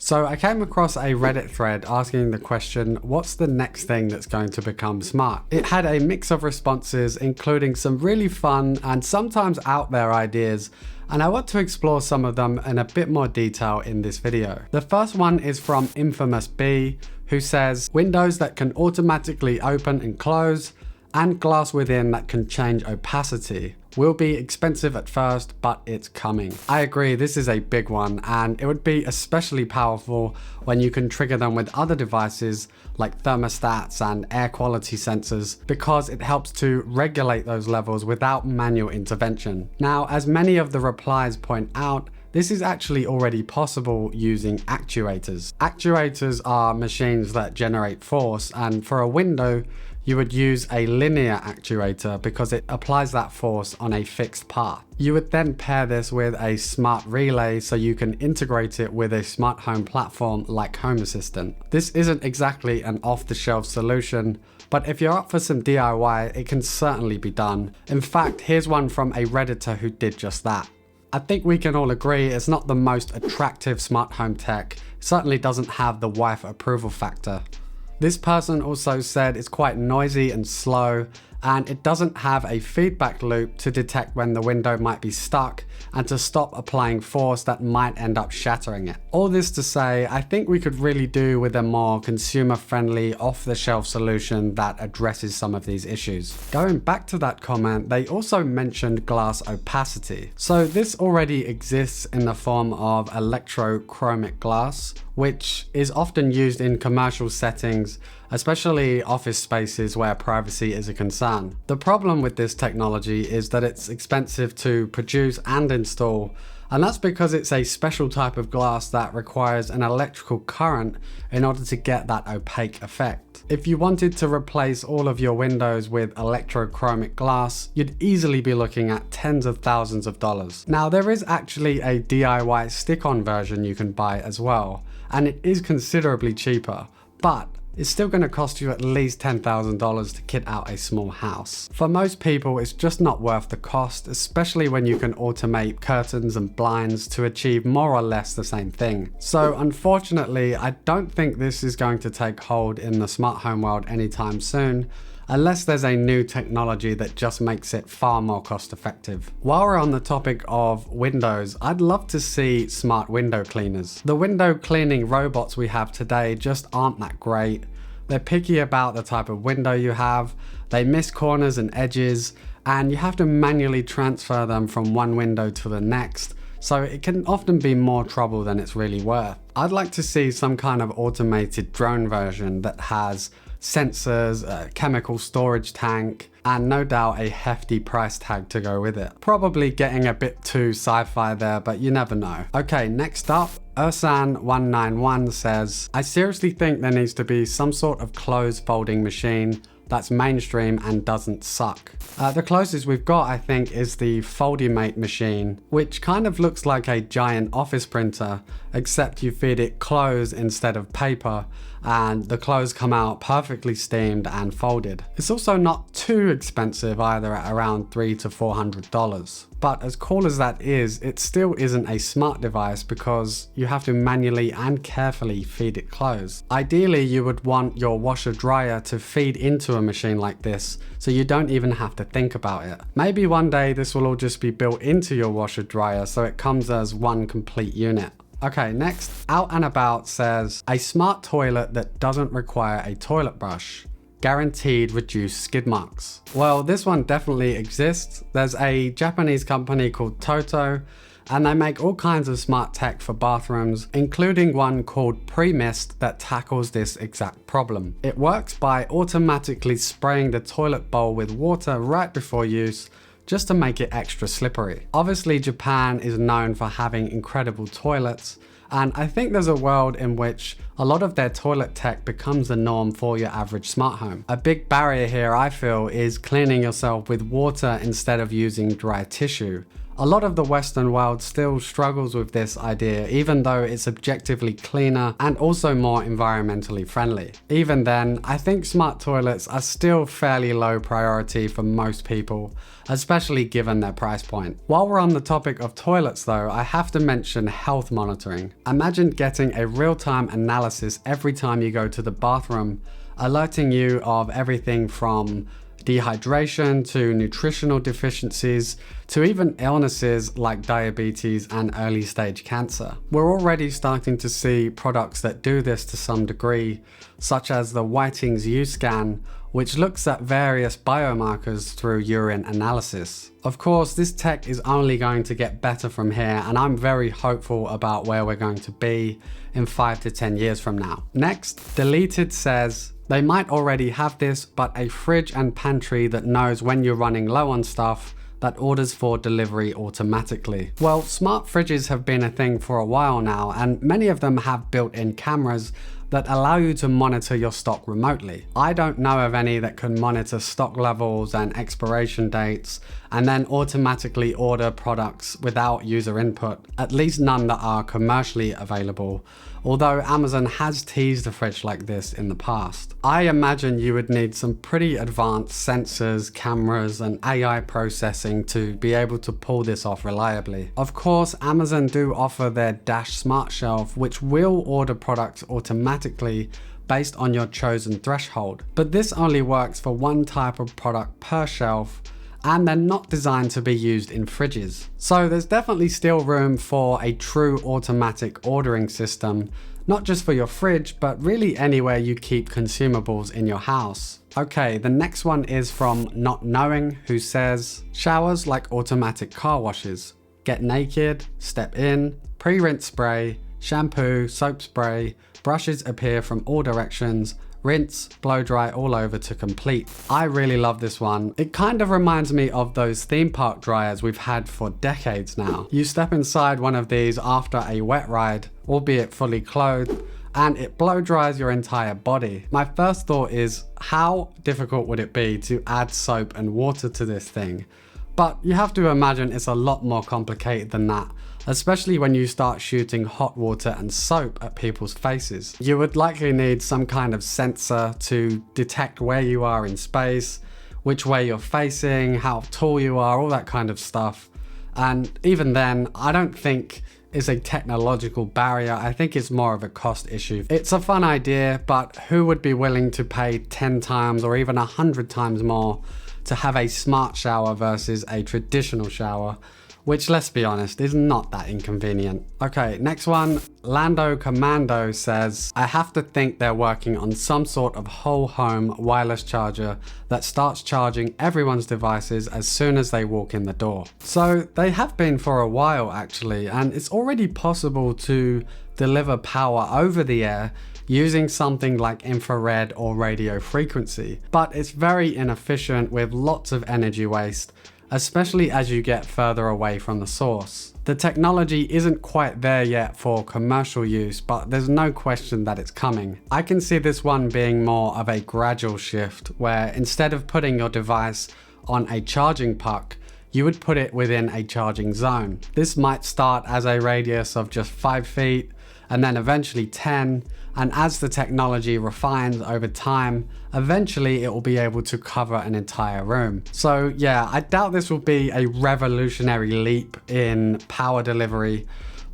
So I came across a Reddit thread asking the question, what's the next thing that's going to become smart? It had a mix of responses, including some really fun and sometimes out there ideas, and I want to explore some of them in a bit more detail in this video. The first one is from Infamous B, who says, windows that can automatically open and close, and glass within that can change opacity. Will be expensive at first, but it's coming. I agree, this is a big one, and it would be especially powerful when you can trigger them with other devices like thermostats and air quality sensors, because it helps to regulate those levels without manual intervention. Now, as many of the replies point out, this is actually already possible using actuators. Actuators are machines that generate force, and for a window, you would use a linear actuator because it applies that force on a fixed path. You would then pair this with a smart relay so you can integrate it with a smart home platform like Home Assistant. This isn't exactly an off-the-shelf solution, but if you're up for some DIY, it can certainly be done. In fact, here's one from a Redditor who did just that. I think we can all agree it's not the most attractive smart home tech. It certainly doesn't have the wife approval factor. This person also said it's quite noisy and slow, and it doesn't have a feedback loop to detect when the window might be stuck and to stop applying force that might end up shattering it. All this to say, I think we could really do with a more consumer-friendly, off-the-shelf solution that addresses some of these issues. Going back to that comment, they also mentioned glass opacity. So this already exists in the form of electrochromic glass, which is often used in commercial settings, especially office spaces where privacy is a concern. The problem with this technology is that it's expensive to produce and install, and that's because it's a special type of glass that requires an electrical current in order to get that opaque effect. If you wanted to replace all of your windows with electrochromic glass, you'd easily be looking at tens of thousands of dollars. Now, there is actually a DIY stick-on version you can buy as well, and it is considerably cheaper, but it's still going to cost you at least $10,000 to kit out a small house. For most people, it's just not worth the cost, especially when you can automate curtains and blinds to achieve more or less the same thing. So unfortunately, I don't think this is going to take hold in the smart home world anytime soon, unless there's a new technology that just makes it far more cost effective. While we're on the topic of windows, I'd love to see smart window cleaners. The window cleaning robots we have today just aren't that great. They're picky about the type of window you have, they miss corners and edges, and you have to manually transfer them from one window to the next, so it can often be more trouble than it's really worth. I'd like to see some kind of automated drone version that has sensors, a chemical storage tank, and no doubt a hefty price tag to go with it. Probably getting a bit too sci-fi there, but you never know. Okay, next up, Ursan191 says, I seriously think there needs to be some sort of clothes folding machine that's mainstream and doesn't suck. The closest we've got, I think, is the Foldimate machine, which kind of looks like a giant office printer, except you feed it clothes instead of paper, and the clothes come out perfectly steamed and folded. It's also not too expensive either, at around $300 to $400. But as cool as that is, it still isn't a smart device because you have to manually and carefully feed it clothes. Ideally, you would want your washer dryer to feed into a machine like this, so you don't even have to think about it. Maybe one day this will all just be built into your washer dryer so it comes as one complete unit. Okay, next, Out and About says, a smart toilet that doesn't require a toilet brush. Guaranteed reduced skid marks. Well, this one definitely exists. There's a Japanese company called Toto, and they make all kinds of smart tech for bathrooms, including one called Pre-Mist that tackles this exact problem. It works by automatically spraying the toilet bowl with water right before use, just to make it extra slippery. Obviously, Japan is known for having incredible toilets, and I think there's a world in which a lot of their toilet tech becomes the norm for your average smart home. A big barrier here, I feel, is cleaning yourself with water instead of using dry tissue. A lot of the Western world still struggles with this idea, even though it's objectively cleaner and also more environmentally friendly. Even then, I think smart toilets are still fairly low priority for most people, especially given their price point. While we're on the topic of toilets though, I have to mention health monitoring. Imagine getting a real-time analysis every time you go to the bathroom, alerting you of everything from dehydration to nutritional deficiencies to even illnesses like diabetes and early stage cancer. We're already starting to see products that do this to some degree, such as the Whiting's U-Scan, which looks at various biomarkers through urine analysis. Of course, this tech is only going to get better from here, and I'm very hopeful about where we're going to be in 5 to 10 years from now. Next, Deleted says, they might already have this, but a fridge and pantry that knows when you're running low on stuff, that orders for delivery automatically. Well, smart fridges have been a thing for a while now, and many of them have built-in cameras that allow you to monitor your stock remotely. I don't know of any that can monitor stock levels and expiration dates and then automatically order products without user input, at least none that are commercially available, although Amazon has teased a fridge like this in the past. I imagine you would need some pretty advanced sensors, cameras, and AI processing to be able to pull this off reliably. Of course, Amazon do offer their Dash Smart Shelf, which will order products automatically based on your chosen threshold. But this only works for one type of product per shelf, and they're not designed to be used in fridges. So there's definitely still room for a true automatic ordering system, not just for your fridge, but really anywhere you keep consumables in your house. Okay, the next one is from Not Knowing, who says, showers like automatic car washes. Get naked, step in, pre-rinse spray, shampoo, soap spray, brushes appear from all directions, rinse, blow dry all over to complete. I really love this one. It kind of reminds me of those theme park dryers we've had for decades now. You step inside one of these after a wet ride, albeit fully clothed, and it blow dries your entire body. My first thought is, how difficult would it be to add soap and water to this thing? But you have to imagine it's a lot more complicated than that, especially when you start shooting hot water and soap at people's faces. You would likely need some kind of sensor to detect where you are in space, which way you're facing, how tall you are, all that kind of stuff. And even then, I don't think it's a technological barrier. I think it's more of a cost issue. It's a fun idea, but who would be willing to pay 10 times or even 100 times more to have a smart shower versus a traditional shower, which, let's be honest, is not that inconvenient. Okay, next one. Lando Commando says, I have to think they're working on some sort of whole home wireless charger that starts charging everyone's devices as soon as they walk in the door. So they have been for a while actually, and it's already possible to deliver power over the air using something like infrared or radio frequency, but it's very inefficient with lots of energy waste, especially as you get further away from the source. The technology isn't quite there yet for commercial use, but there's no question that it's coming. I can see this one being more of a gradual shift, where instead of putting your device on a charging puck, you would put it within a charging zone. This might start as a radius of just 5 feet, and then eventually 10, and as the technology refines over time, eventually it will be able to cover an entire room. So yeah, I doubt this will be a revolutionary leap in power delivery,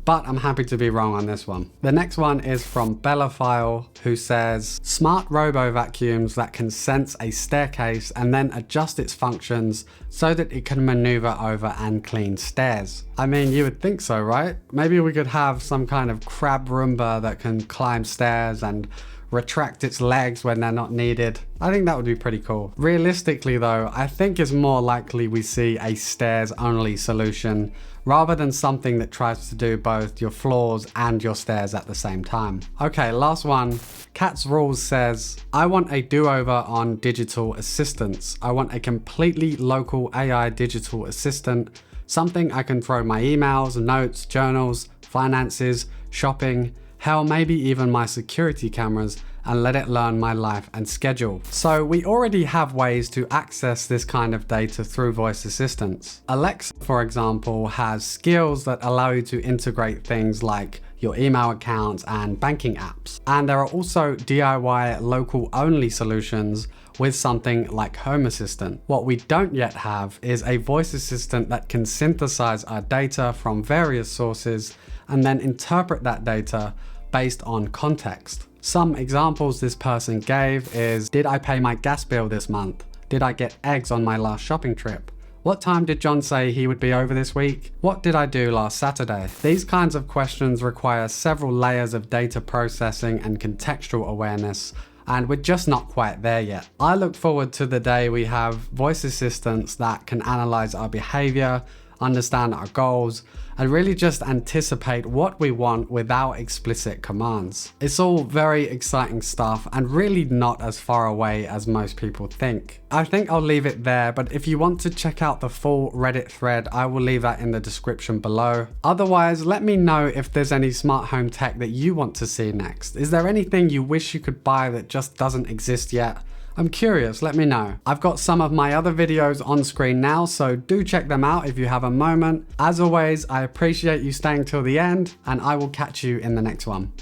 but I'm happy to be wrong on this one. The next one is from Bellaphile, who says, smart robo vacuums that can sense a staircase and then adjust its functions so that it can maneuver over and clean stairs. I mean, you would think so, right? Maybe we could have some kind of crab Roomba that can climb stairs and retract its legs when they're not needed. I think that would be pretty cool. Realistically though, I think it's more likely we see a stairs only solution rather than something that tries to do both your floors and your stairs at the same time. Okay, last one. Cat's Rules says, I want a do-over on digital assistants. I want a completely local AI digital assistant, something I can throw my emails, notes, journals, finances, shopping, hell, maybe even my security cameras and let it learn my life and schedule. So we already have ways to access this kind of data through voice assistants. Alexa, for example, has skills that allow you to integrate things like your email accounts and banking apps. And there are also DIY local only solutions with something like Home Assistant. What we don't yet have is a voice assistant that can synthesize our data from various sources and then interpret that data based on context. Some examples this person gave is, did I pay my gas bill this month? Did I get eggs on my last shopping trip? What time did John say he would be over this week? What did I do last Saturday? These kinds of questions require several layers of data processing and contextual awareness, and we're just not quite there yet. I look forward to the day we have voice assistants that can analyze our behavior, understand our goals, and really just anticipate what we want without explicit commands. It's all very exciting stuff and really not as far away as most people think. I think I'll leave it there, but if you want to check out the full Reddit thread, I will leave that in the description below. Otherwise, let me know if there's any smart home tech that you want to see next. Is there anything you wish you could buy that just doesn't exist yet? I'm curious, let me know. I've got some of my other videos on screen now, so do check them out if you have a moment. As always, I appreciate you staying till the end, and I will catch you in the next one.